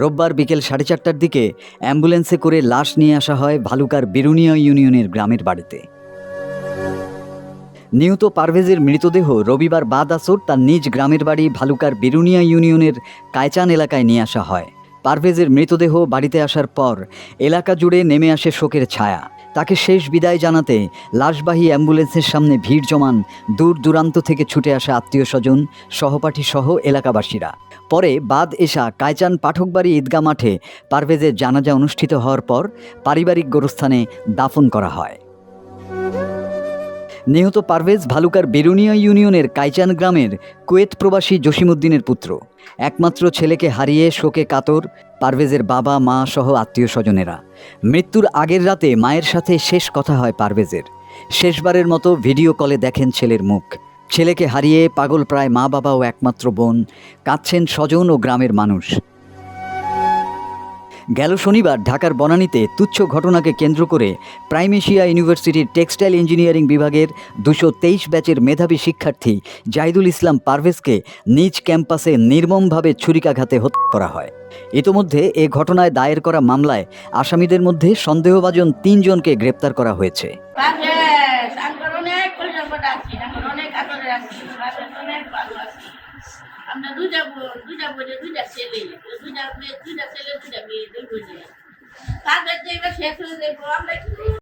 রোববার বিকেল 4:30টার দিকে অ্যাম্বুলেন্সে করে লাশ নিয়ে আসা হয় ভালুকার বিরুনিয়া ইউনিয়নের গ্রামের বাড়িতে। নিহত পারভেজের মৃতদেহ রবিবার বাদ আসর তার নিজ গ্রামের বাড়ি ভালুকার বিরুনিয়া ইউনিয়নের কায়চান এলাকায় নিয়ে আসা হয়। পারভেজের মৃতদেহ বাড়িতে আসার পর এলাকা জুড়ে নেমে আসে শোকের ছায়া। তাকে শেষ বিদায় জানাতে লাশবাহী অ্যাম্বুলেন্সের সামনে ভিড় জমান দূর দূরান্ত থেকে ছুটে আসা আত্মীয়স্বজন, সহপাঠী সহ এলাকাবাসীরা। পরে বাদ এশা কায়চান পাঠকবাড়ি ঈদগাহ মাঠে পারভেজের জানাজা অনুষ্ঠিত হওয়ার পর পারিবারিক গোরস্থানে দাফন করা হয়। নিহত পারভেজ ভালুকার বিরুনিয়া ইউনিয়নের কাইচান গ্রামের কুয়েত প্রবাসী জসিমউদ্দিনের পুত্র। একমাত্র ছেলেকে হারিয়ে শোকে কাতর পারভেজের বাবা মা সহ আত্মীয় স্বজনেরা। মৃত্যুর আগের রাতে মায়ের সাথে শেষ কথা হয় পারভেজের। শেষবারের মতো ভিডিও কলে দেখেন ছেলের মুখ। ছেলেকে হারিয়ে পাগল প্রায় মা বাবা ও একমাত্র বোন, কাঁদছেন স্বজন ও গ্রামের মানুষ। গেল শনিবার ঢাকার বনানীতে তুচ্ছ ঘটনাকে কেন্দ্র করে প্রাইম এশিয়া ইউনিভার্সিটির টেক্সটাইল ইঞ্জিনিয়ারিং বিভাগের 223 ব্যাচের মেধাবী শিক্ষার্থী জাহিদুল ইসলাম পারভেজকে নিজ ক্যাম্পাসে নির্মমভাবে ছুরিকাঘাতে হত্যা করা হয়। ইতোমধ্যে এ ঘটনায় দায়ের করা মামলায় আসামিদের মধ্যে সন্দেহভাজন 3 জনকে গ্রেপ্তার করা হয়েছে। আমরা দুইটা বোঝে দুইটা ছেলে দুইটা মেয়ে দুইটা ছেলে দুইটা মেয়ে দুই বোঝে তাদের জায়গা শেষ হয়ে যাবো আমরা